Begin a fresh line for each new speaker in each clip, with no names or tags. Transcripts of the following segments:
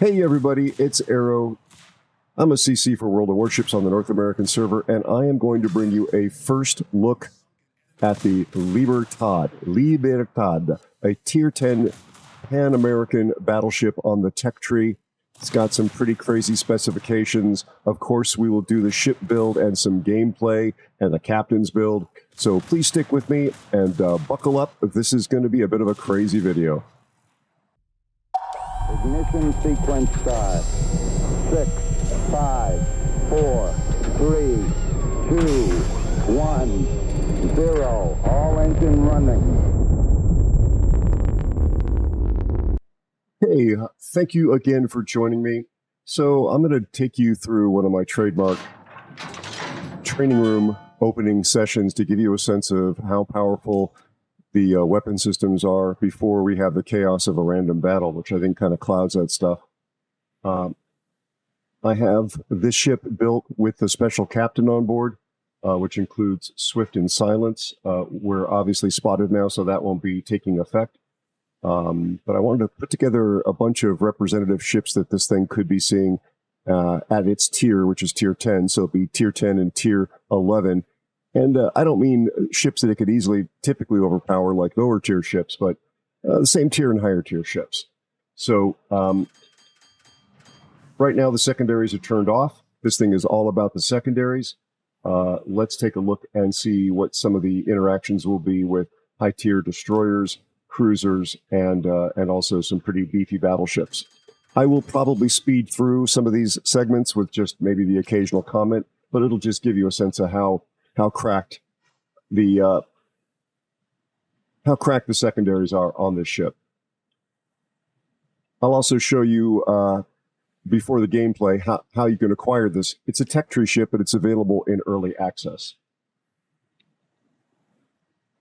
Hey everybody, it's Aero. I'm a CC for World of Warships on the North American server, and I am going to bring you a first look at the Libertad, a Tier 10 Pan American battleship on the tech tree. It's got some pretty crazy specifications. Of course, we will do the ship build and some gameplay and the captain's build. So please stick with me and buckle up. This is going to be a bit of a crazy video.
Ignition sequence start. 6, 5, 4, 3, 2, 1, 0. All engine running.
Hey, thank you again for joining me. So I'm going to take you through one of my trademark training room opening sessions to give you a sense of how powerful the weapon systems are before we have the chaos of a random battle, which I think kind of clouds that stuff. I have this ship built with the special captain on board, which includes Swift and Silence. We're obviously spotted now, so that won't be taking effect. But I wanted to put together a bunch of representative ships that this thing could be seeing at its tier, which is Tier 10. So it'll be Tier 10 and Tier 11. And I don't mean ships that it could easily typically overpower like lower tier ships, but the same tier and higher tier ships. So right now the secondaries are turned off. This thing is all about the secondaries. Let's take a look and see what some of the interactions will be with high tier destroyers, cruisers, and also some pretty beefy battleships. I will probably speed through some of these segments with just maybe the occasional comment, but it'll just give you a sense of how cracked the secondaries are on this ship. I'll also show you before the gameplay how you can acquire this. It's a tech tree ship, but it's available in early access.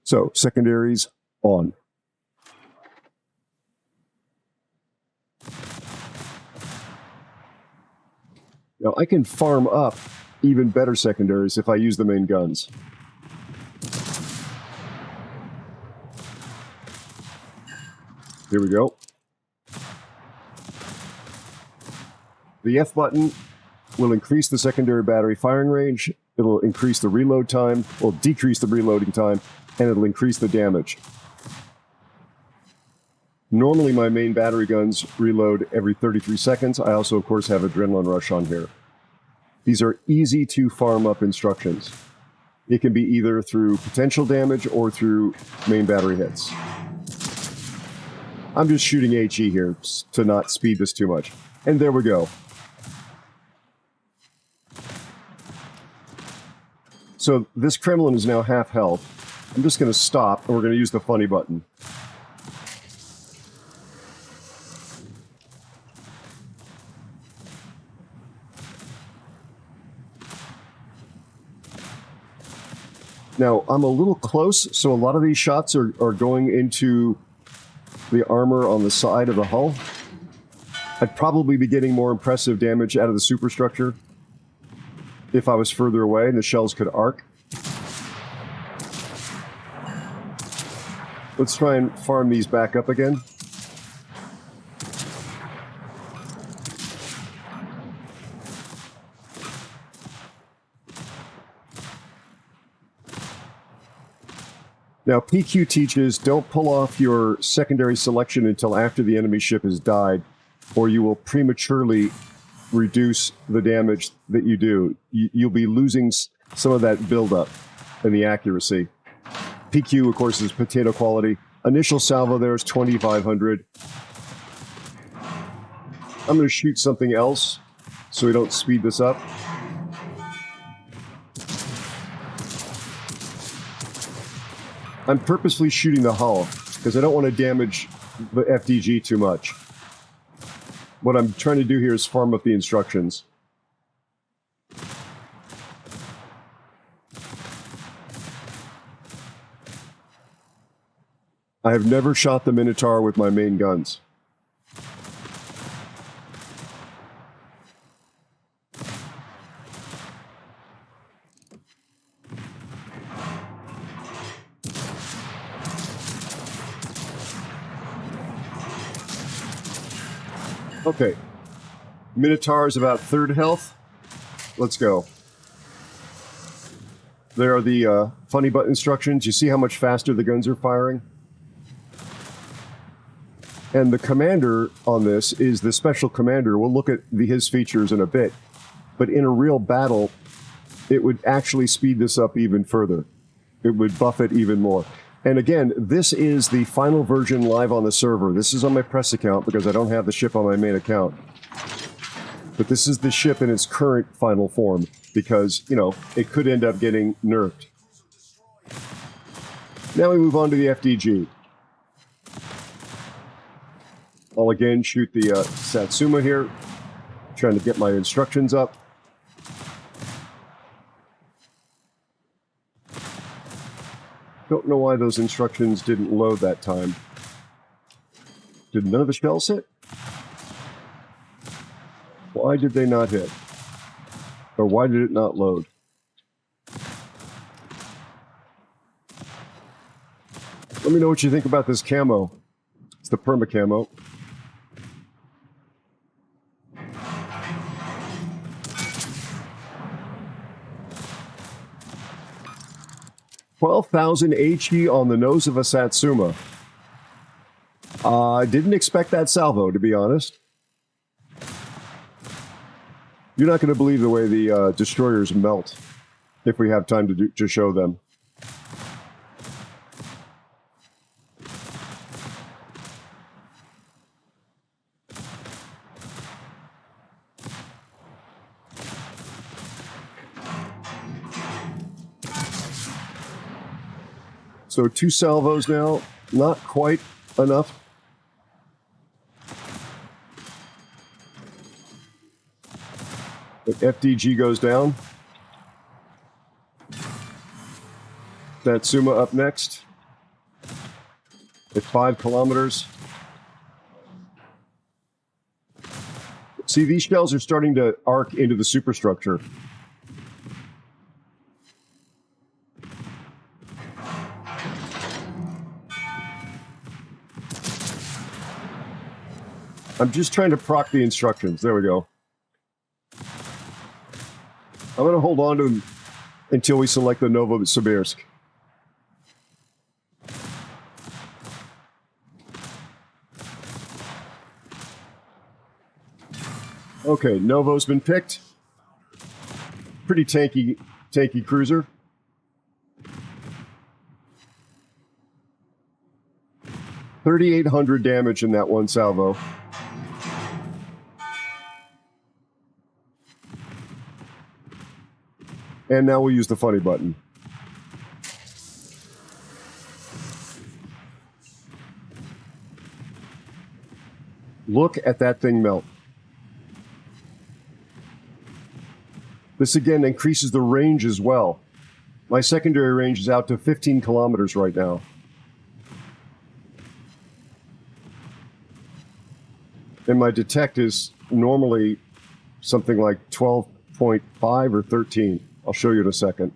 So secondaries on. Now I can farm up even better secondaries if I use the main guns. Here we go. The F button will increase the secondary battery firing range, it'll increase the reload time, will decrease the reloading time, and it'll increase the damage. Normally my main battery guns reload every 33 seconds. I also, of course, have Adrenaline Rush on here. These are easy to farm up instructions. It can be either through potential damage or through main battery hits. I'm just shooting HE here to not speed this too much. And there we go. So this Kremlin is now half health. I'm just going to stop and we're going to use the funny button. Now, I'm a little close, so a lot of these shots are going into the armor on the side of the hull. I'd probably be getting more impressive damage out of the superstructure if I was further away and the shells could arc. Let's try and farm these back up again. Now, PQ teaches, don't pull off your secondary selection until after the enemy ship has died, or you will prematurely reduce the damage that you do. You'll be losing some of that buildup and the accuracy. PQ, of course, is potato quality. Initial salvo there is 2,500. I'm going to shoot something else so we don't speed this up. I'm purposely shooting the hull because I don't want to damage the FDG too much. What I'm trying to do here is farm up the instructions. I have never shot the Minotaur with my main guns. Okay, Minotaur is about third health. Let's go. There are the funny button instructions. You see how much faster the guns are firing? And the commander on this is the special commander. We'll look at his features in a bit. But in a real battle, it would actually speed this up even further. It would buff it even more. And again, this is the final version live on the server. This is on my press account because I don't have the ship on my main account. But this is the ship in its current final form because, you know, it could end up getting nerfed. Now we move on to the FDG. I'll again shoot the Satsuma here, trying to get my instructions up. Don't know why those instructions didn't load that time. Did none of the shells hit? Why did they not hit? Or why did it not load? Let me know what you think about this camo. It's the Perma camo. $12,000 HE on the nose of a Satsuma. I didn't expect that salvo, to be honest. You're not going to believe the way the destroyers melt if we have time to show them. So 2 salvos now, not quite enough. But FDG goes down. Satsuma up next. At 5 kilometers. See, these shells are starting to arc into the superstructure. I'm just trying to proc the instructions. There we go. I'm going to hold on to them until we select the Novosibirsk. Okay, Novo's been picked. Pretty tanky cruiser. $3,800 damage in that one salvo. And now we'll use the funny button. Look at that thing melt. This again increases the range as well. My secondary range is out to 15 kilometers right now. And my detect is normally something like 12.5 or 13. I'll show you in a second.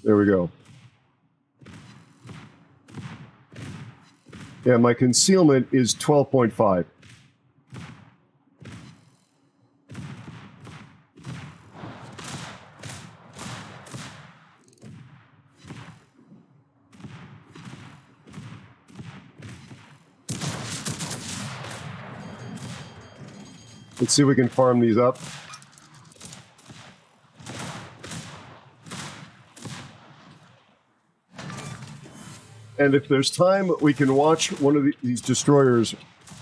There we go. Yeah, my concealment is 12.5. Let's see if we can farm these up. And if there's time, we can watch one of these destroyers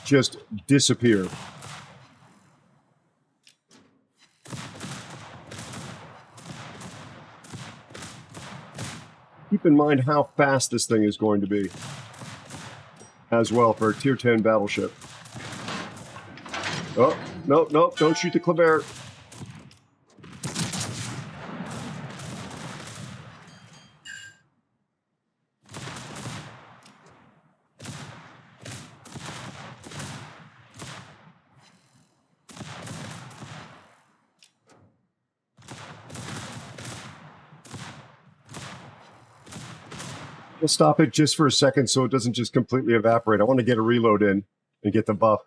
just disappear. Keep in mind how fast this thing is going to be as well for a Tier 10 battleship. Oh, no, no, don't shoot the Kleber. We'll stop it just for a second so it doesn't just completely evaporate. I want to get a reload in. and get the buff.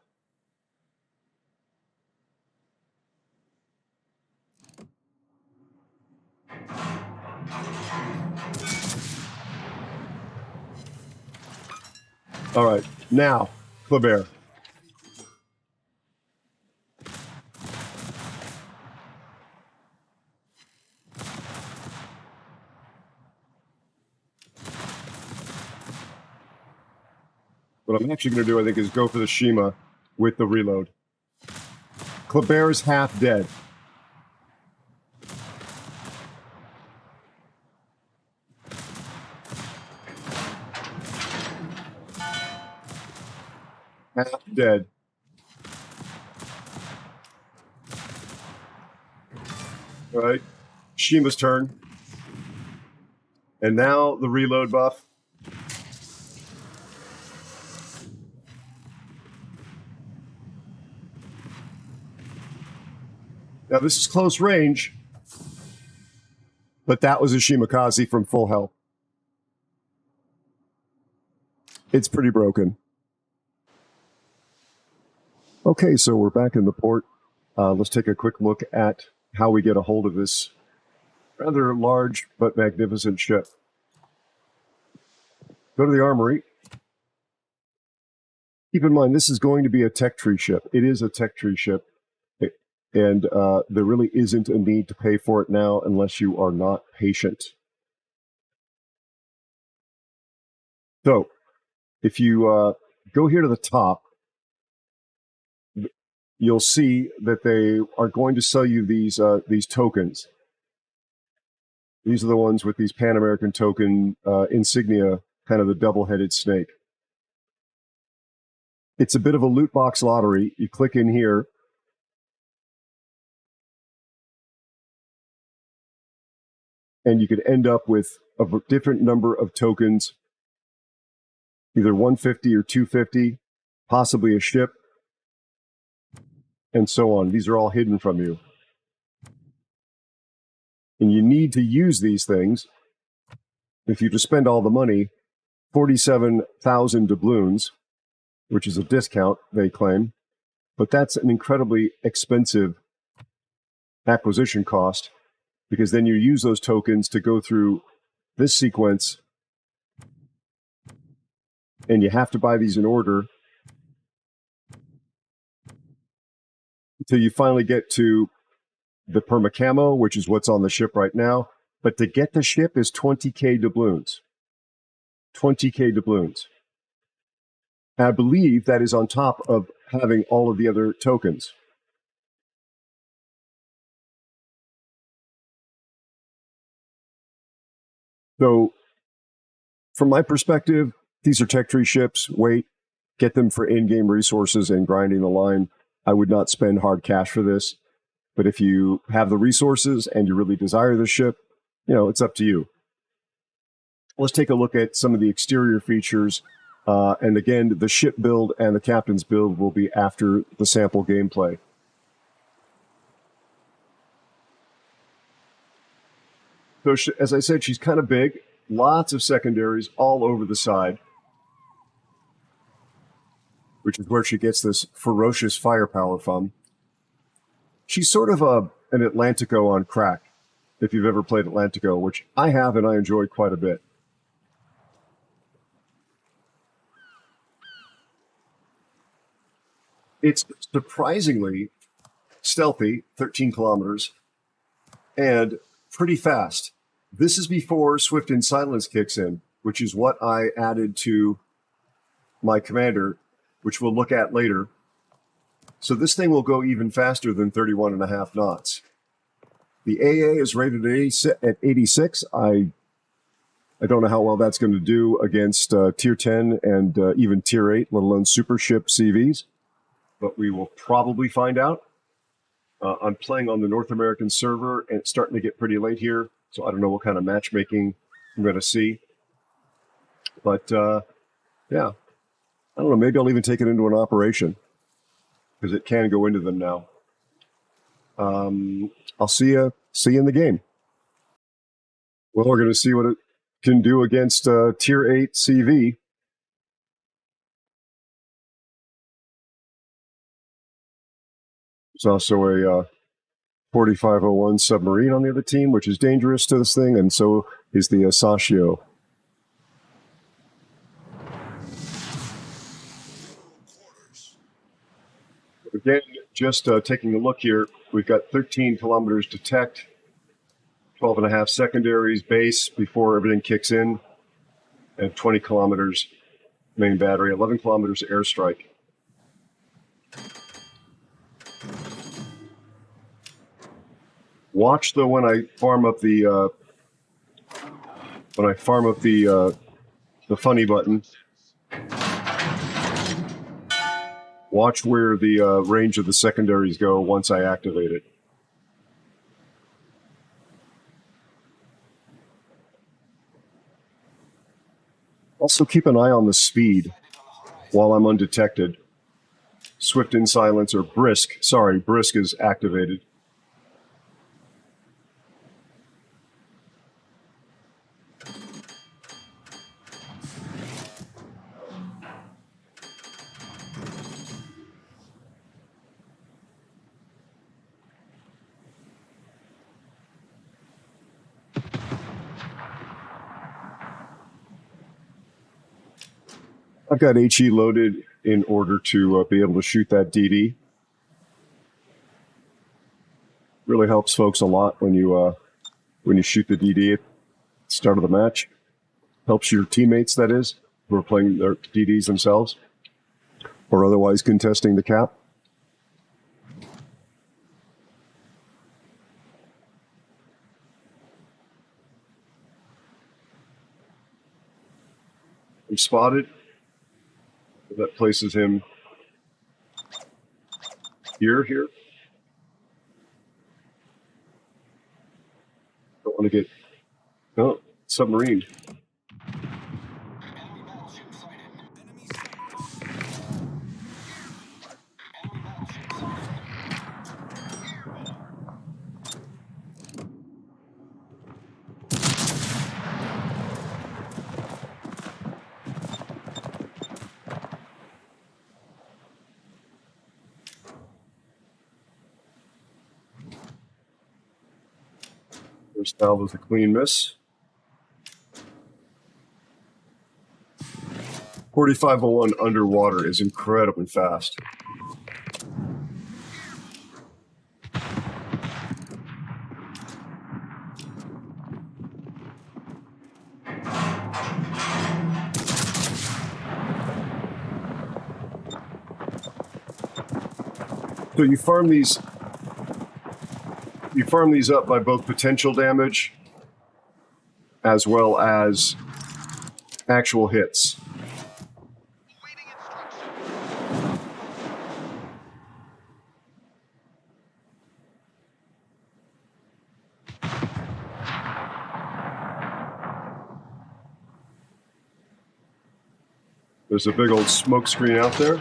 All right, now, Kleber. What I'm actually going to do, I think, is go for the Shima with the reload. Kleber is half dead. Half dead. All right, Shima's turn. And now the reload buff. Now this is close range, but that was a Shimakaze from full health. It's pretty broken. Okay, so we're back in the port. Let's take a quick look at how we get a hold of this rather large but magnificent ship. Go to the armory. Keep in mind, this is going to be a tech tree ship. It is a tech tree ship, and there really isn't a need to pay for it now unless you are not patient. So, if you go here to the top, you'll see that they are going to sell you these tokens. These are the ones with these Pan American token insignia, kind of the double-headed snake. It's a bit of a loot box lottery. You click in here. And you could end up with a different number of tokens, either 150 or 250, possibly a ship, and so on. These are all hidden from you. And you need to use these things. If you just spend all the money, 47,000 doubloons, which is a discount, they claim, but that's an incredibly expensive acquisition cost, because then you use those tokens to go through this sequence, and you have to buy these in order until you finally get to the Perma Camo, which is what's on the ship right now. But to get the ship is 20k doubloons. 20k doubloons. And I believe that is on top of having all of the other tokens. So, from my perspective, these are tech tree ships. Wait, get them for in-game resources and grinding the line. I would not spend hard cash for this. But if you have the resources and you really desire the ship, it's up to you. Let's take a look at some of the exterior features. And again, the ship build and the captain's build will be after the sample gameplay. So, as I said, she's kind of big. Lots of secondaries all over the side, which is where she gets this ferocious firepower from. She's sort of an Atlantico on crack, if you've ever played Atlantico, which I have and I enjoyed quite a bit. It's surprisingly stealthy, 13 kilometers, and pretty fast. This is before Swift and Silence kicks in, which is what I added to my commander, which we'll look at later. So this thing will go even faster than 31.5 knots. The AA is rated at 86. I don't know how well that's going to do against Tier 10 and even Tier 8, let alone Super Ship CVs. But we will probably find out. I'm playing on the North American server, and it's starting to get pretty late here, so I don't know what kind of matchmaking I'm going to see. But, yeah. I don't know, maybe I'll even take it into an operation, because it can go into them now. I'll see you in the game. Well, we're going to see what it can do against Tier 8 CV. There's also a 4501 submarine on the other team, which is dangerous to this thing, and so is the Sashio. Again, just taking a look here, we've got 13 kilometers detect, 12 and a half secondaries base before everything kicks in, and 20 kilometers main battery, 11 kilometers airstrike. Watch though when I farm up the funny button. Watch where the range of the secondaries go once I activate it. Also keep an eye on the speed while I'm undetected. Swift in silence, or brisk. Sorry, brisk is activated. I've got HE loaded in order to be able to shoot that DD. Really helps folks a lot when you shoot the DD at the start of the match. Helps your teammates, that is, who are playing their DDs themselves or otherwise contesting the cap. I'm spotted. That places him here. Don't want to get, oh, submarine. First valve was a clean miss. 4501 underwater is incredibly fast. So you farm these up by both potential damage as well as actual hits. There's a big old smoke screen out there.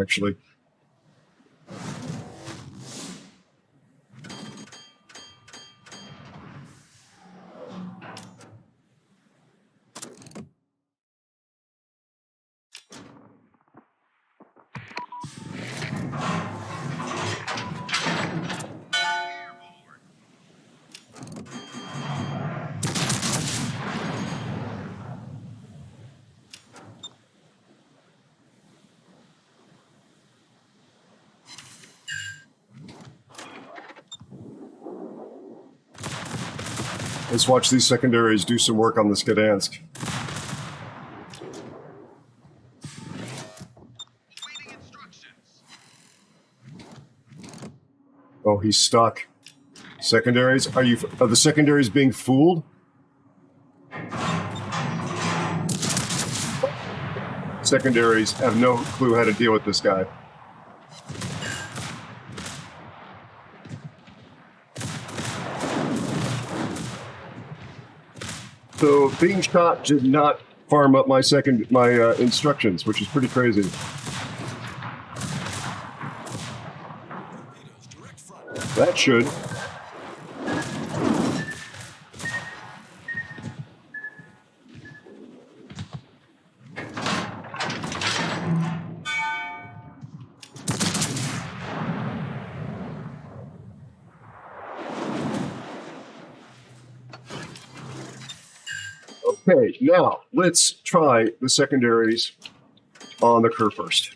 Actually. Let's watch these secondaries do some work on the Gdansk. Oh, he's stuck. Secondaries? Are the secondaries being fooled? Secondaries have no clue how to deal with this guy. So being shot did not farm up my instructions, which is pretty crazy. That should. Okay, now let's try the secondaries on the curve first.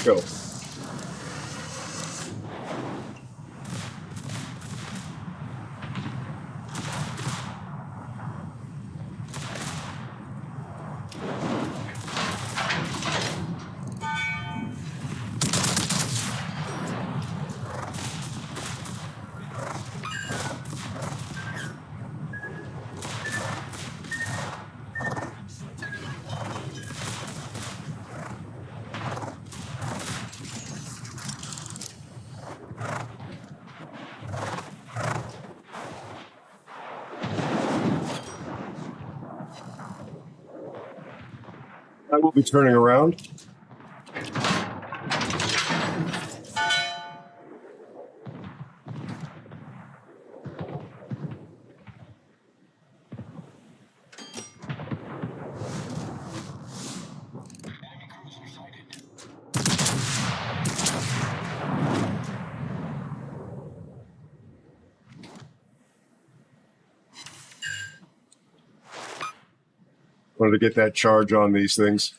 Go. I will be turning around. Wanted to get that charge on these things.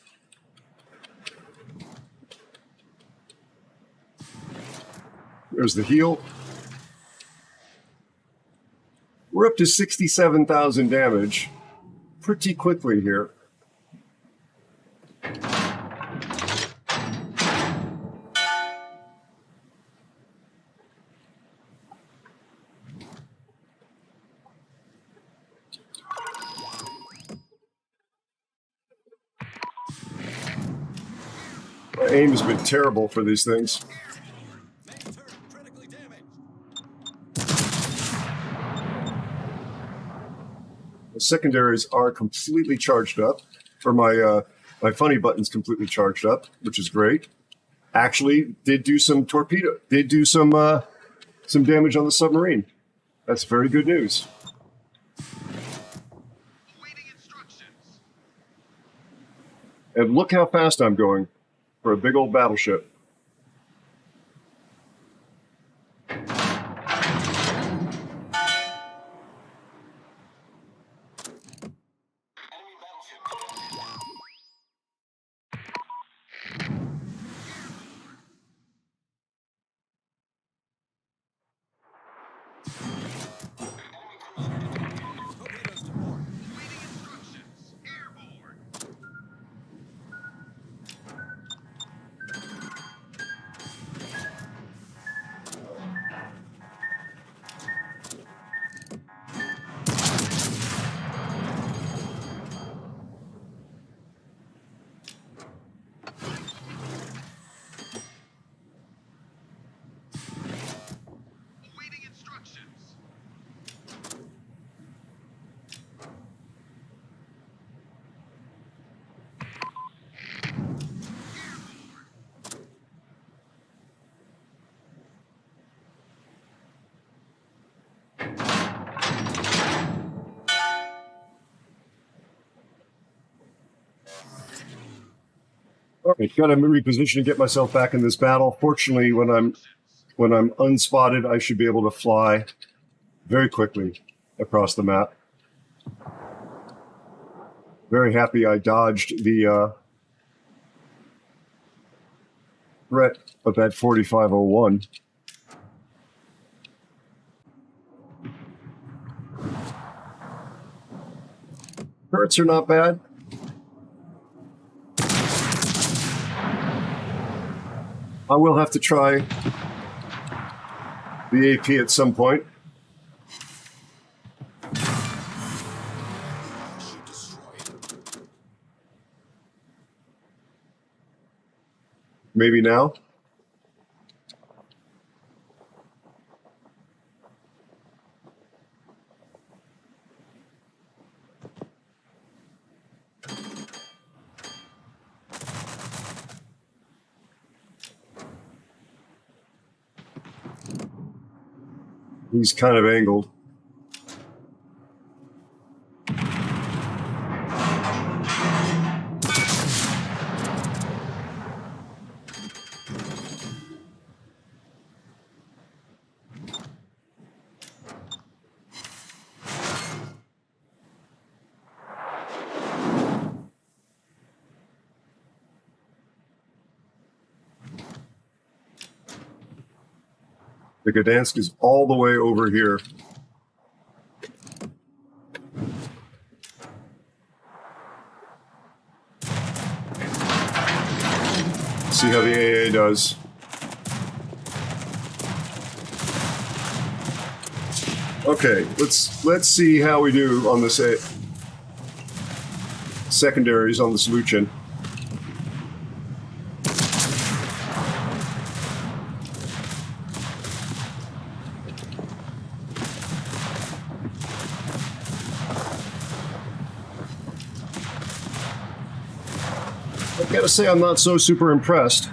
There's the heel. We're up to 67,000 damage pretty quickly here. My aim has been terrible for these things. The secondaries are completely charged up, or my funny button's completely charged up, which is great. Actually, did do some damage on the submarine. That's very good news. And look how fast I'm going for a big old battleship. All right, got to reposition and get myself back in this battle. Fortunately, when I'm unspotted, I should be able to fly very quickly across the map. Very happy I dodged the threat of that 4501. Turrets are not bad. I will have to try the AP at some point. Maybe now. He's kind of angled. The Gdansk is all the way over here. See how the AA does. Okay, let's see how we do on this secondaries on this Luchin. I gotta say, I'm not so super impressed.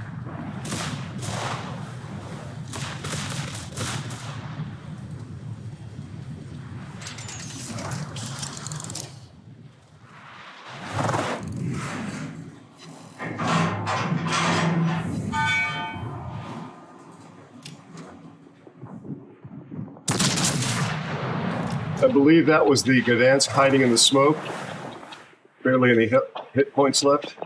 I believe that was the Gdansk hiding in the smoke. Barely any hit points left.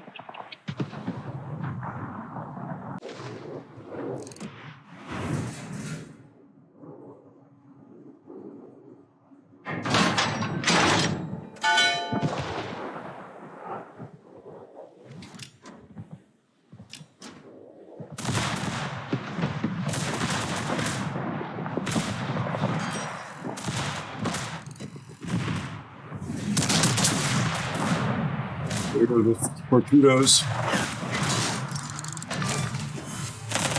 There go the torpedoes.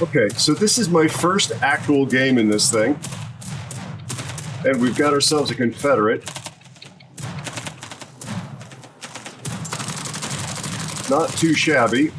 Okay, so this is my first actual game in this thing. And we've got ourselves a Confederate. Not too shabby.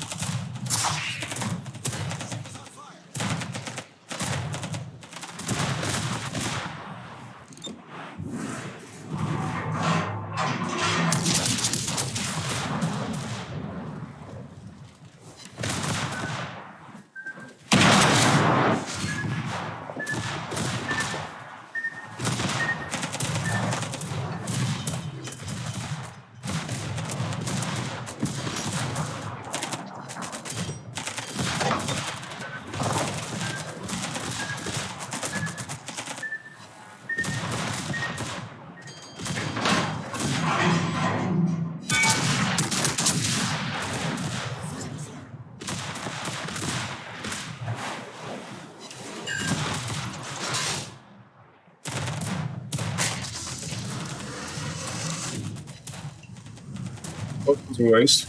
Waste.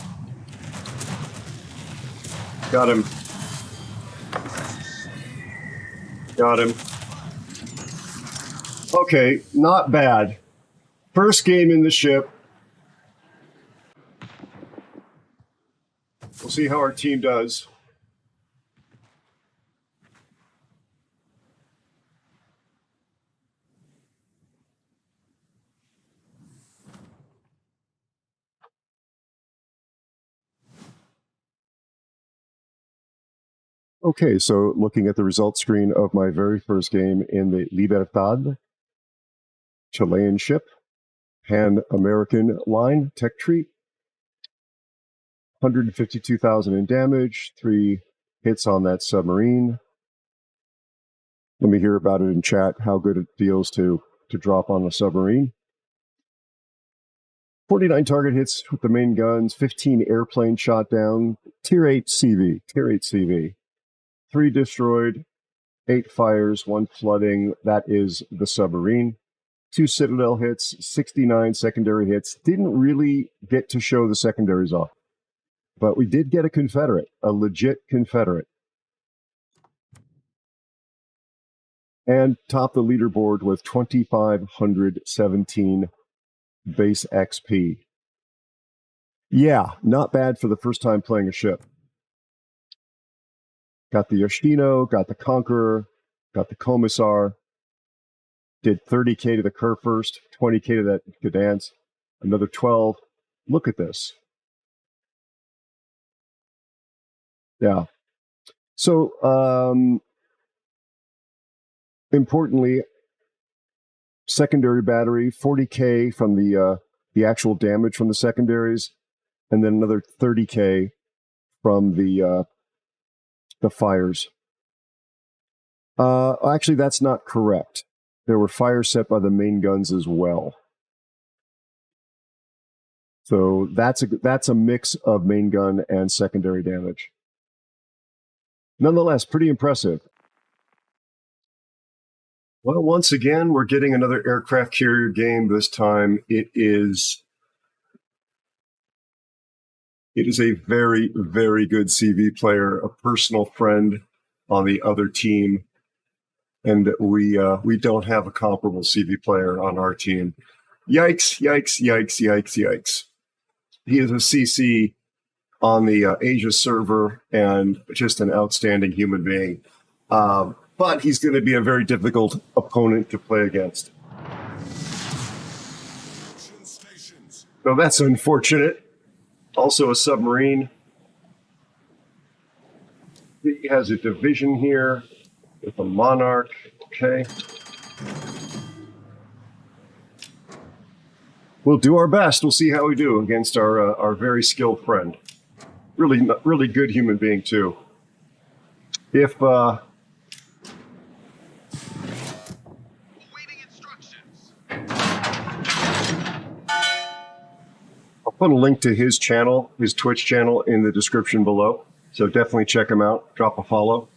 Got him. Got him. Okay, not bad. First game in the ship. We'll see how our team does. Okay, so looking at the results screen of my very first game in the Libertad, Chilean ship, Pan American line, tech tree, 152,000 in damage, 3 hits on that submarine. Let me hear about it in chat, how good it feels to drop on a submarine. 49 target hits with the main guns, 15 airplane shot down, Tier 8 CV. 3 destroyed, 8 fires, 1 flooding. That is the submarine. 2 Citadel hits, 69 secondary hits. Didn't really get to show the secondaries off. But we did get a Confederate, a legit Confederate. And topped the leaderboard with 2,517 base XP. Yeah, not bad for the first time playing a ship. Got the Yoshino, got the Conqueror, got the Commissar. did 30K to the Kerr first, 20K to that Gdansk, another 12. Look at this. Yeah. So, importantly, secondary battery, 40K from the actual damage from the secondaries, and then another 30K from the fires. Actually, that's not correct. There were fires set by the main guns as well. So that's a mix of main gun and secondary damage. Nonetheless, pretty impressive. Well, once again, we're getting another aircraft carrier game. This time it is a very, very good CV player, a personal friend on the other team. And we don't have a comparable CV player on our team. Yikes, yikes, yikes, yikes, yikes. He is a CC on the Asia server and just an outstanding human being. But he's going to be a very difficult opponent to play against. So that's unfortunate. Also a submarine. He has a division here with a Monarch. Okay. We'll do our best. We'll see how we do against our very skilled friend. Really, really good human being too. If I'll put a link to his channel, his Twitch channel, in the description below. So definitely check him out. Drop a follow.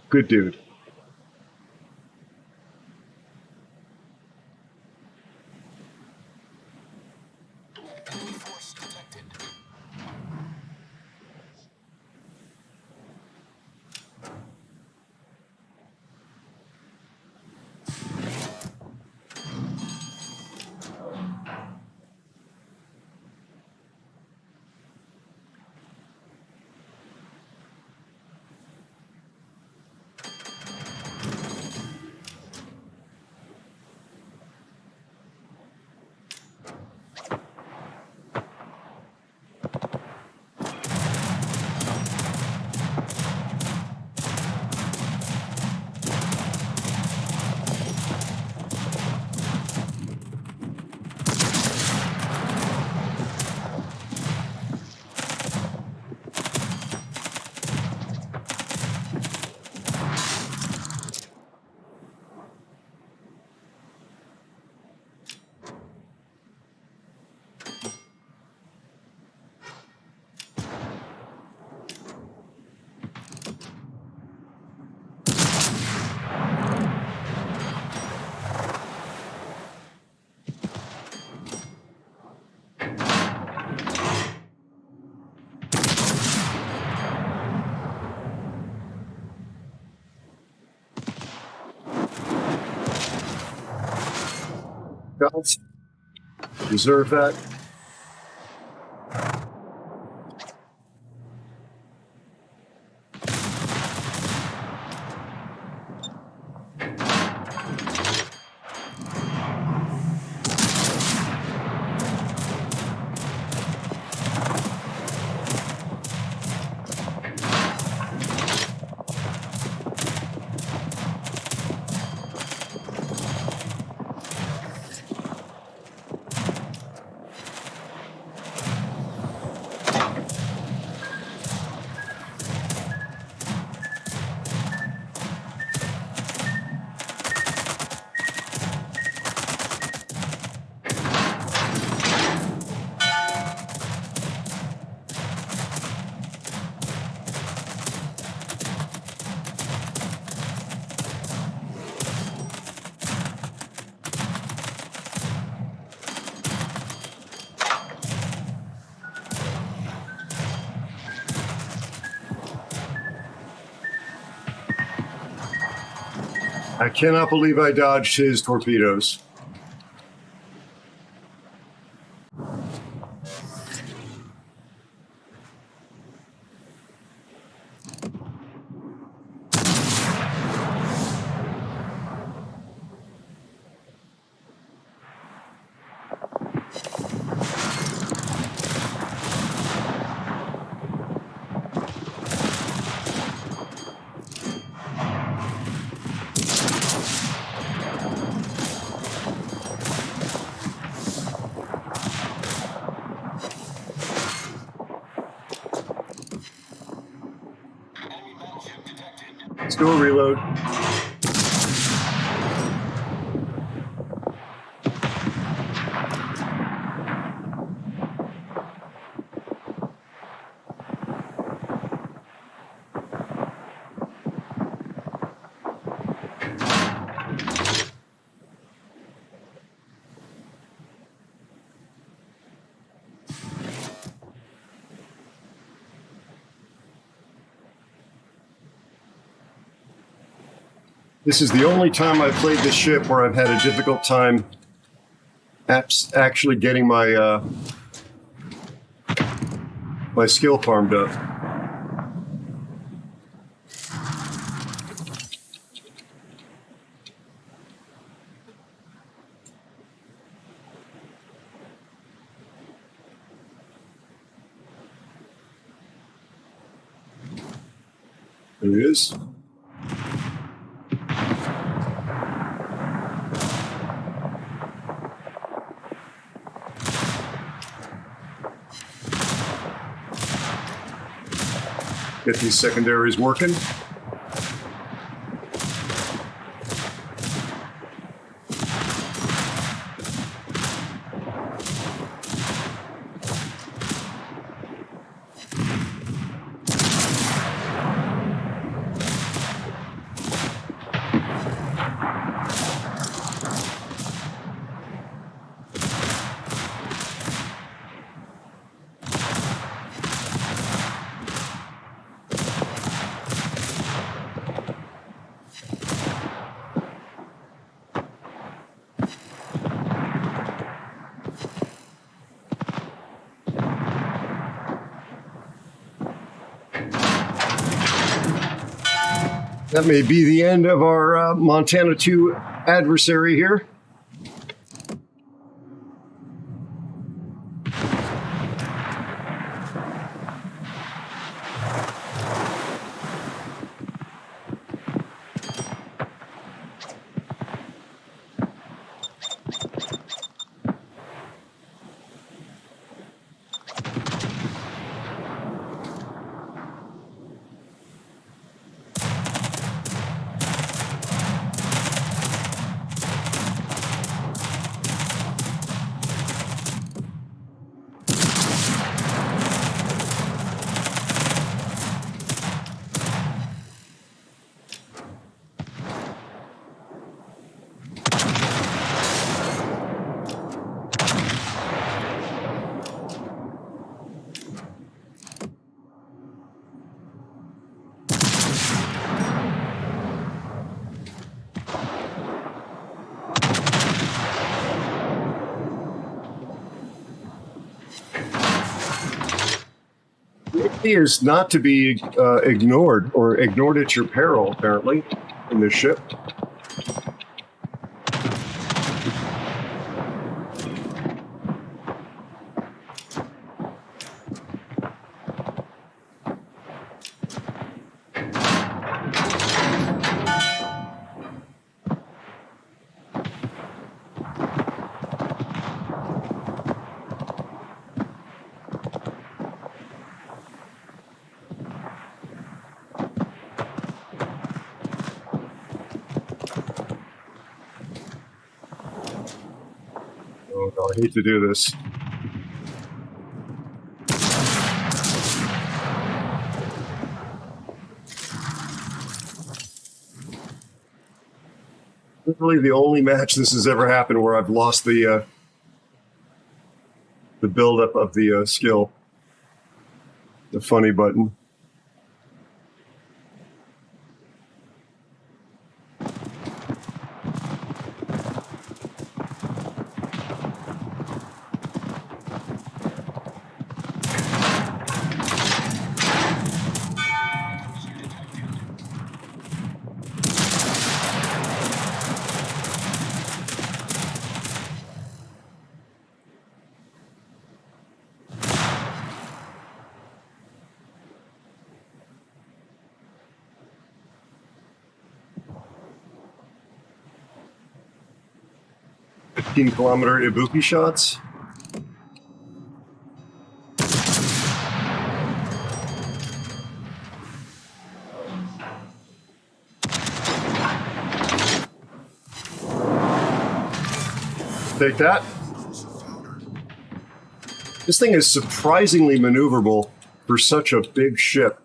Good dude. Guys, deserve that. I cannot believe I dodged his torpedoes. Let's go reload. This is the only time I've played this ship where I've had a difficult time actually getting my my skill farmed up. There he is. Get these secondaries working. That may be the end of our Montana 2 adversary here. Is not to be ignored or ignored at your peril, apparently, in this ship. Oh, I hate to do this. Literally the only match this has ever happened where I've lost the buildup of the skill. The funny button. Kilometer Ibuki shots. Take that. This thing is surprisingly maneuverable for such a big ship.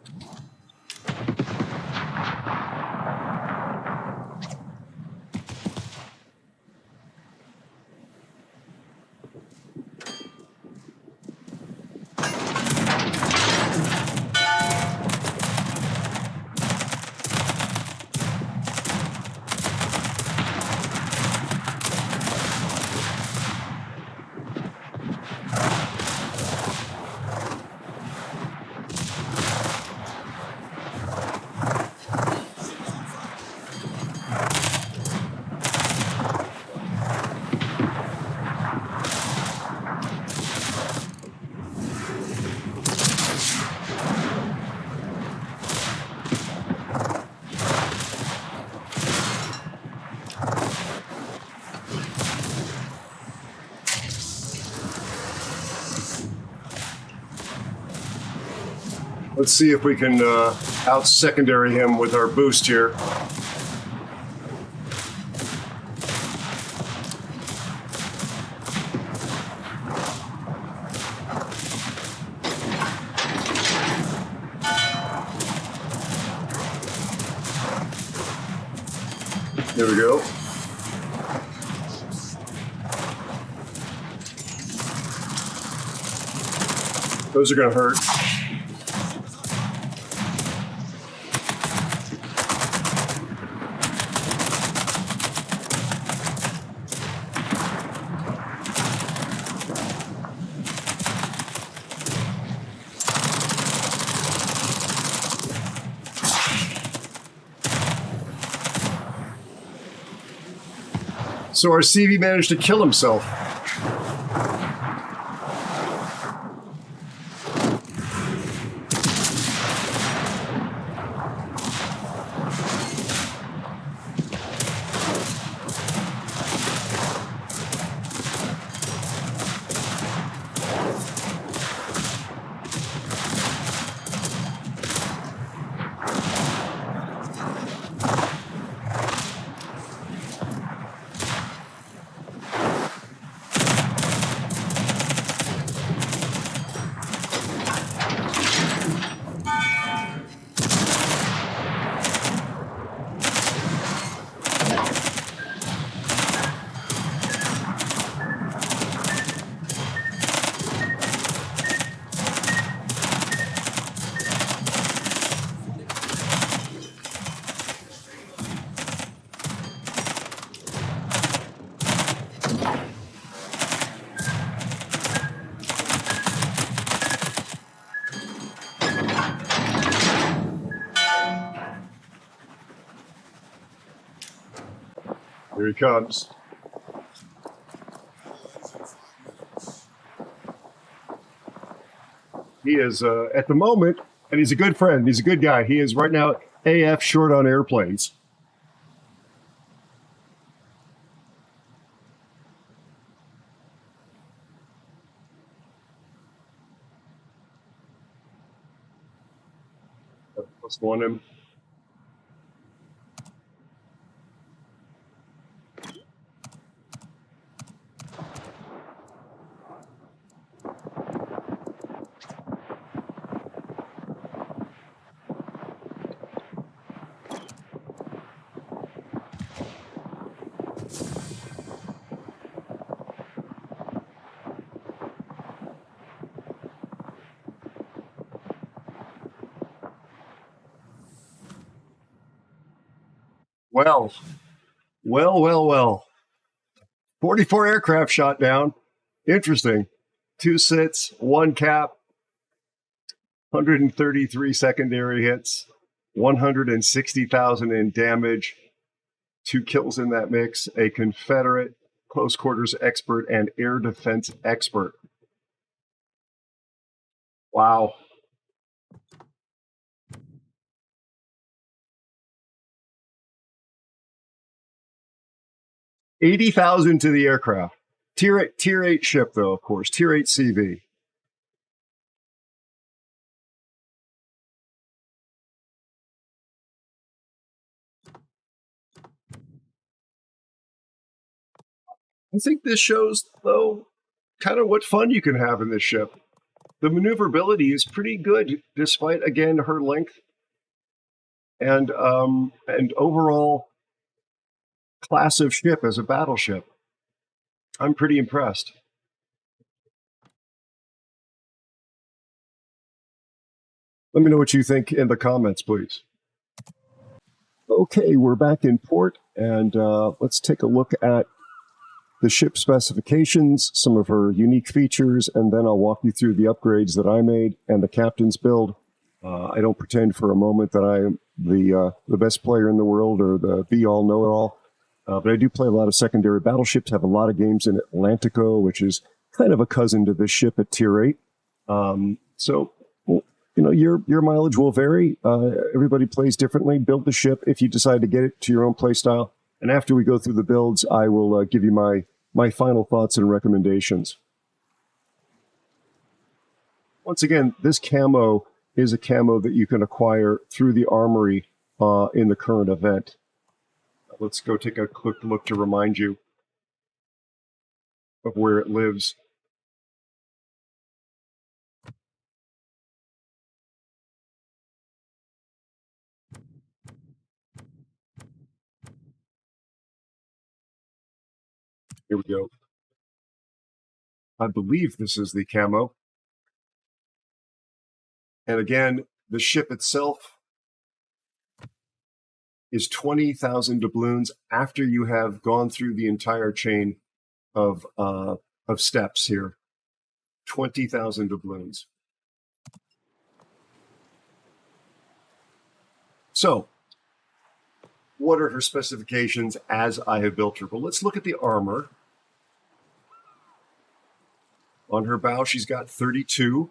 Let's see if we can out-secondary him with our boost here. There we go. Those are going to hurt. So our CV managed to kill himself. Here he comes. He is, at the moment, and he's a good friend, he's a good guy. He is right now AF short on airplanes. Let's go on him. Well. 44 aircraft shot down. Interesting. 2 sits, 1 cap, 133 secondary hits, 160,000 in damage, 2 kills in that mix, a Confederate close quarters expert and air defense expert. Wow. $80,000 to the aircraft. Tier 8 ship, though, of course. Tier 8 CV. I think this shows, though, kind of what fun you can have in this ship. The maneuverability is pretty good, despite, again, her length and overall class of ship as a battleship. I'm pretty impressed. Let me know what you think in the comments, please. Okay, we're back in port, and let's take a look at the ship specifications, some of her unique features, and then I'll walk you through the upgrades that I made and the captain's build. I don't pretend for a moment that I am the best player in the world or the be-all, know-it-all, but I do play a lot of secondary battleships, have a lot of games in Atlantico, which is kind of a cousin to this ship at Tier 8. So, you know, your mileage will vary. Everybody plays differently. Build the ship if you decide to get it to your own play style. And after we go through the builds, I will give you my final thoughts and recommendations. Once again, this camo is a camo that you can acquire through the armory in the current event. Let's go take a quick look to remind you of where it lives. Here we go. I believe this is the camo. And again, the ship itself is 20,000 doubloons after you have gone through the entire chain of steps here. 20,000 doubloons. So, what are her specifications as I have built her? Well, let's look at the armor. On her bow, she's got 32.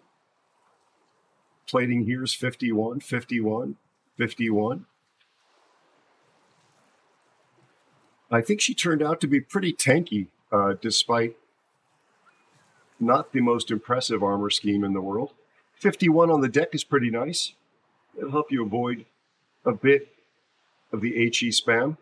Plating here is 51, 51, 51. I think she turned out to be pretty tanky, despite not the most impressive armor scheme in the world. 51 on the deck is pretty nice. It'll help you avoid a bit of the HE spam.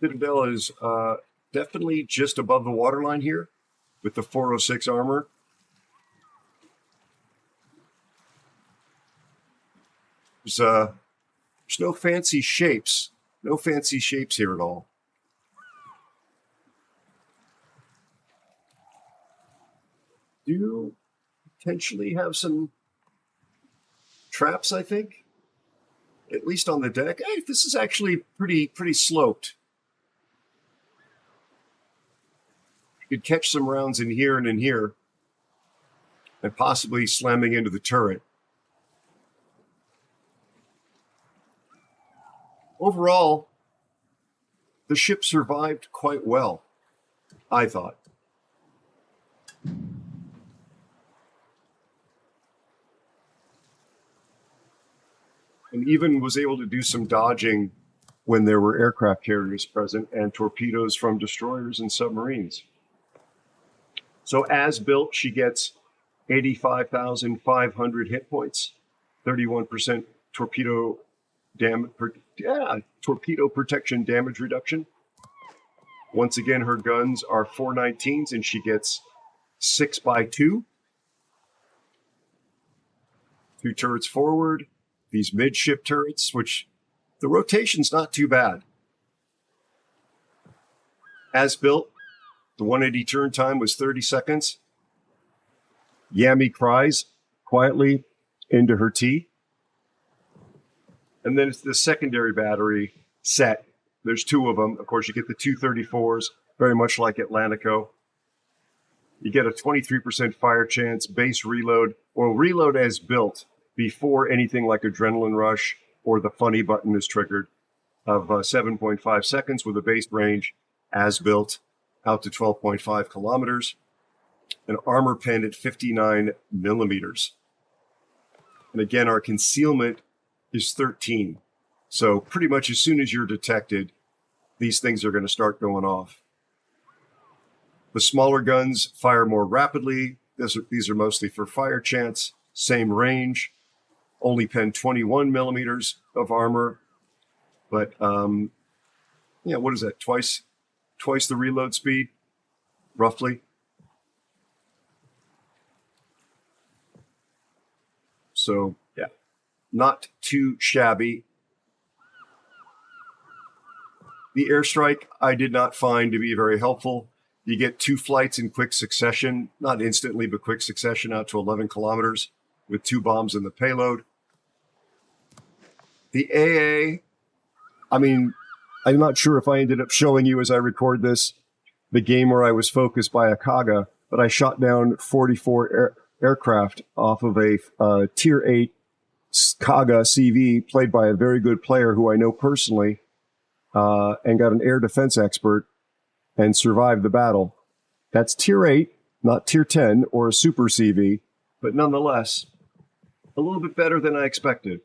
Citadel is definitely just above the waterline here with the 406 armor. There's no fancy shapes. No fancy shapes here at all. Do potentially have some traps, I think. At least on the deck. Hey, this is actually pretty sloped. You could catch some rounds in here and in here, and possibly slamming into the turret. Overall, the ship survived quite well, I thought. And even was able to do some dodging when there were aircraft carriers present and torpedoes from destroyers and submarines. So as built, she gets 85,500 hit points, 31% torpedo protection damage reduction. Once again, her guns are 419s and she gets 6x2. 2 turrets forward, these midship turrets, which the rotation's not too bad. As built, the 180 turn time was 30 seconds. Yammy cries quietly into her T. And then it's the secondary battery set. There's 2 of them. Of course, you get the 234s, very much like Atlantico. You get a 23% fire chance, base reload, or reload as built before anything like adrenaline rush or the funny button is triggered, of 7.5 seconds with a base range as built out to 12.5 kilometers. An armor pen at 59 millimeters. And again, our concealment is 13. So pretty much as soon as you're detected, these things are going to start going off. The smaller guns fire more rapidly. These are mostly for fire chance. Same range. Only pen 21 millimeters of armor. But, yeah, what is that? Twice the reload speed, roughly. So, yeah, not too shabby. The airstrike I did not find to be very helpful. You get 2 flights in quick succession, not instantly, but quick succession out to 11 kilometers with 2 bombs in the payload. The AA, I mean, I'm not sure if I ended up showing you as I record this the game where I was focused by a Kaga, but I shot down 44 aircraft off of a Tier 8 Kaga CV played by a very good player who I know personally, and got an air defense expert and survived the battle. That's Tier 8, not Tier 10 or a Super CV, but nonetheless, a little bit better than I expected.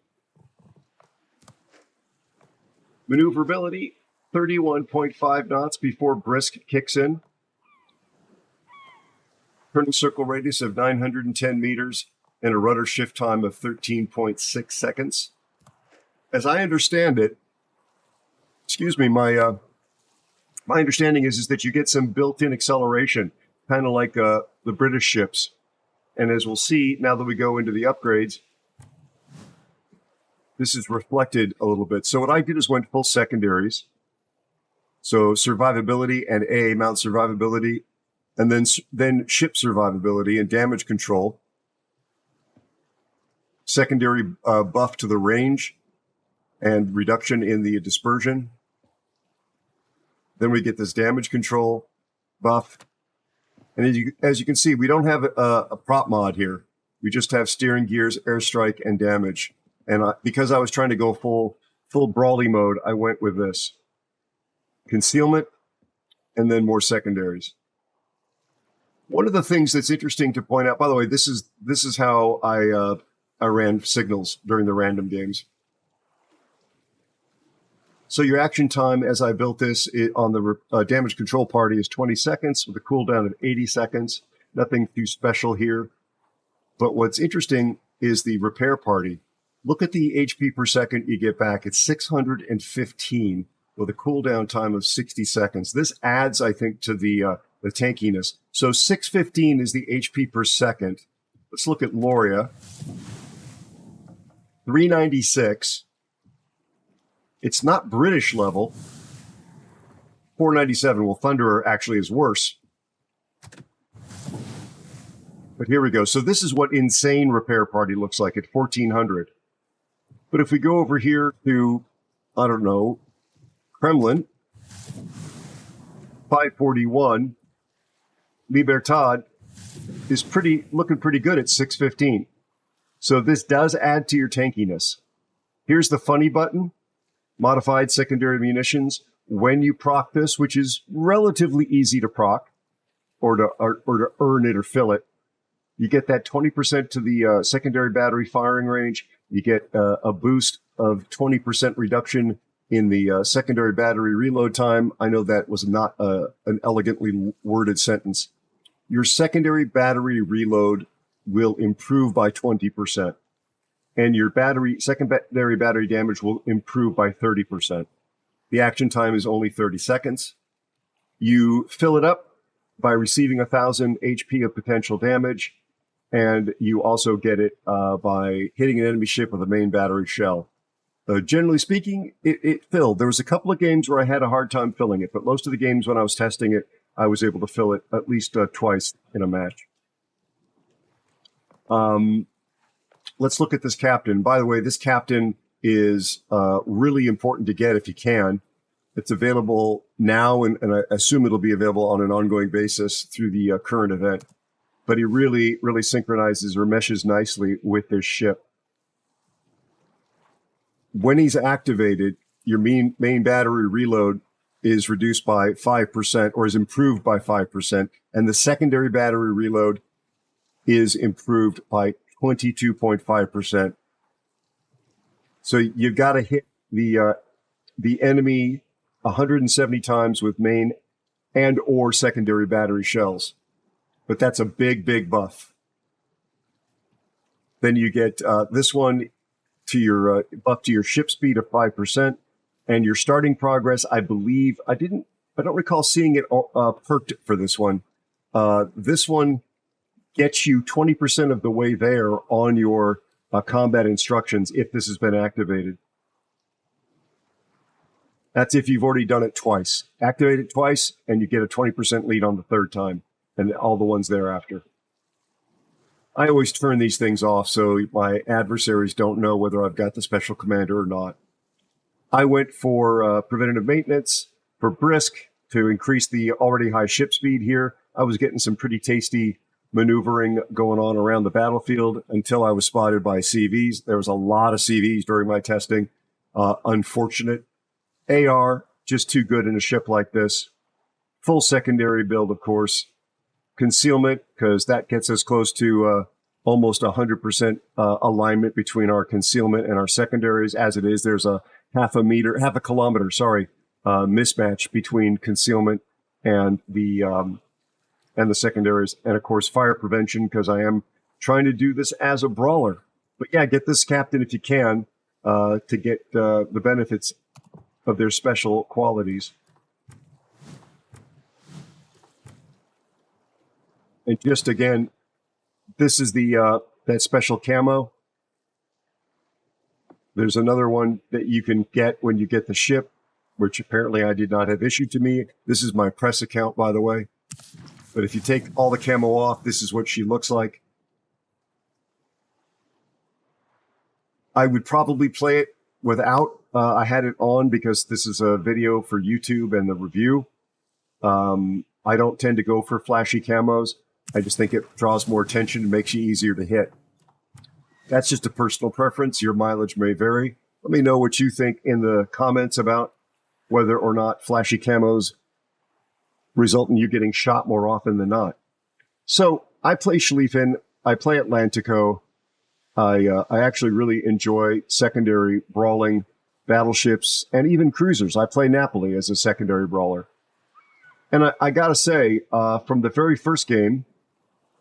Maneuverability, 31.5 knots before brisk kicks in. Turning circle radius of 910 meters and a rudder shift time of 13.6 seconds. As I understand it, my understanding is that you get some built-in acceleration, kind of like the British ships. And as we'll see, now that we go into the upgrades, this is reflected a little bit. So what I did is went full secondaries. So survivability and A, mount survivability, and then ship survivability and damage control. Secondary buff to the range and reduction in the dispersion. Then we get this damage control buff. And as you can see, we don't have a prop mod here. We just have steering gears, airstrike, and damage. And because I was trying to go full brawly mode, I went with this. Concealment, and then more secondaries. One of the things that's interesting to point out, by the way, this is how I ran signals during the random games. So your action time, as I built this on the damage control party, is 20 seconds with a cooldown of 80 seconds. Nothing too special here. But what's interesting is the repair party. Look at the HP per second you get back. It's 615 with a cooldown time of 60 seconds. This adds, I think, to the tankiness. So 615 is the HP per second. Let's look at Loria. 396. It's not British level. 497. Well, Thunderer actually is worse. But here we go. So this is what insane repair party looks like at 1400. But if we go over here to, I don't know, Kremlin, 541, Libertad is looking pretty good at 615. So this does add to your tankiness. Here's the funny button, modified secondary munitions. When you proc this, which is relatively easy to proc, or to earn it or fill it, you get that 20% to the secondary battery firing range. You get a boost of 20% reduction in the secondary battery reload time. I know that was not an elegantly worded sentence. Your secondary battery reload will improve by 20%. And your secondary battery damage will improve by 30%. The action time is only 30 seconds. You fill it up by receiving 1,000 HP of potential damage. And you also get it by hitting an enemy ship with a main battery shell. Generally speaking, it filled. There was a couple of games where I had a hard time filling it, but most of the games when I was testing it, I was able to fill it at least twice in a match. Let's look at this captain. By the way, this captain is really important to get if you can. It's available now, and I assume it'll be available on an ongoing basis through the current event. But he really, really synchronizes or meshes nicely with this ship. When he's activated, your main battery reload is reduced by 5% or is improved by 5%, and the secondary battery reload is improved by 22.5%. So you've got to hit the enemy 170 times with main and or secondary battery shells. But that's a big, big buff. Then you get this one to your buff to your ship speed of 5%, and your starting progress. I believe I don't recall seeing it perked for this one. This one gets you 20% of the way there on your combat instructions if this has been activated. That's if you've already done it twice. Activate it twice, and you get a 20% lead on the third time, and all the ones thereafter. I always turn these things off so my adversaries don't know whether I've got the special commander or not. I went for preventative maintenance, for brisk, to increase the already high ship speed here. I was getting some pretty tasty maneuvering going on around the battlefield until I was spotted by CVs. There was a lot of CVs during my testing. Unfortunate. AR, just too good in a ship like this. Full secondary build, of course. Concealment, because that gets us close to almost 100% alignment between our concealment and our secondaries. As it is, there's a half a kilometer, mismatch between concealment and the secondaries. And of course, fire prevention, because I am trying to do this as a brawler. But yeah, get this captain if you can to get the benefits of their special qualities. And just again, this is the that special camo. There's another one that you can get when you get the ship, which apparently I did not have issued to me. This is my press account, by the way. But if you take all the camo off, this is what she looks like. I would probably play it without. I had it on because this is a video for YouTube and the review. I don't tend to go for flashy camos. I just think it draws more attention and makes you easier to hit. That's just a personal preference. Your mileage may vary. Let me know what you think in the comments about whether or not flashy camos result in you getting shot more often than not. So I play Schlieffen. I play Atlantico. I actually really enjoy secondary brawling battleships and even cruisers. I play Napoli as a secondary brawler. And I got to say, from the very first game,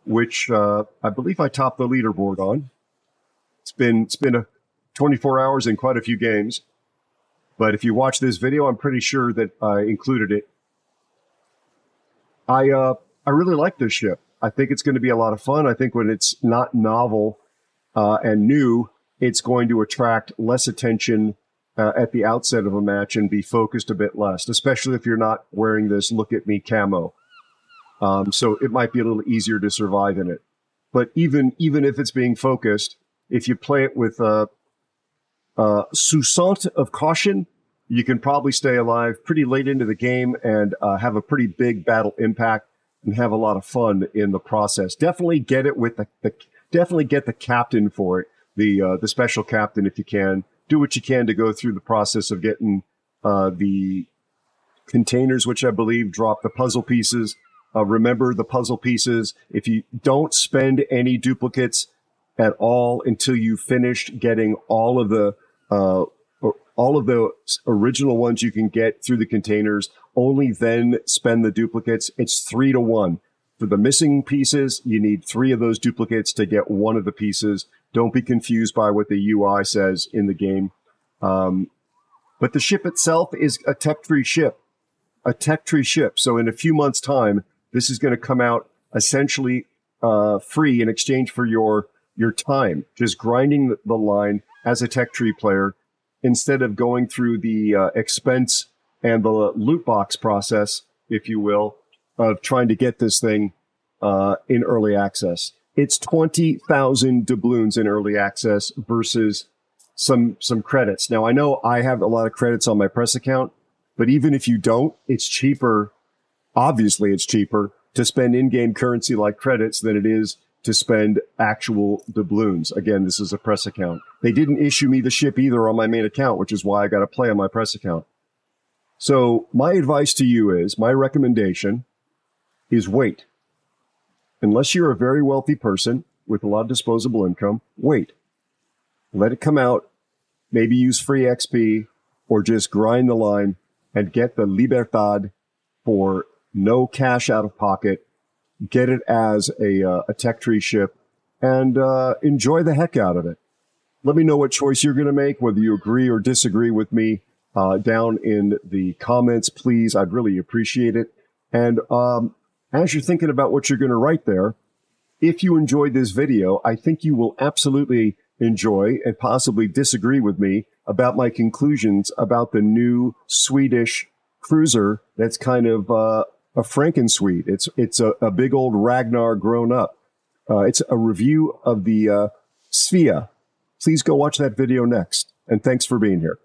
which I believe I topped the leaderboard on. It's been 24 hours and quite a few games. But if you watch this video, I'm pretty sure that I included it. I really like this ship. I think it's going to be a lot of fun. I think when it's not novel and new, it's going to attract less attention at the outset of a match and be focused a bit less, especially if you're not wearing this look at me camo. So it might be a little easier to survive in it. But even if it's being focused, if you play it with sousant of caution, you can probably stay alive pretty late into the game and have a pretty big battle impact and have a lot of fun in the process. Definitely get it with definitely get the captain for it, the special captain if you can. Do what you can to go through the process of getting the containers, which I believe drop the puzzle pieces. Remember the puzzle pieces. If you don't spend any duplicates at all until you've finished getting all of the original ones you can get through the containers, only then spend the duplicates. It's 3-to-1. For the missing pieces, you need 3 of those duplicates to get 1 of the pieces. Don't be confused by what the UI says in the game. But the ship itself is a tech-free ship. A tech-free ship. So in a few months' time, this is going to come out essentially free in exchange for your time. Just grinding the line as a tech tree player instead of going through the expense and the loot box process, if you will, of trying to get this thing in early access. It's 20,000 doubloons in early access versus some credits. Now, I know I have a lot of credits on my press account, but even if you don't, it's cheaper. Obviously, it's cheaper to spend in-game currency like credits than it is to spend actual doubloons. Again, this is a press account. They didn't issue me the ship either on my main account, which is why I got to play on my press account. So my advice to you is, my recommendation is wait. Unless you're a very wealthy person with a lot of disposable income, wait. Let it come out. Maybe use free XP or just grind the line and get the Libertad for no cash out of pocket. Get it as a tech tree ship and enjoy the heck out of it. Let me know what choice you're going to make, whether you agree or disagree with me down in the comments, please. I'd really appreciate it. And as you're thinking about what you're going to write there, if you enjoyed this video, I think you will absolutely enjoy and possibly disagree with me about my conclusions about the new Swedish cruiser that's kind of a Frankenswede. It's a big old Ragnar grown up. It's a review of the Svea. Please go watch that video next. And thanks for being here.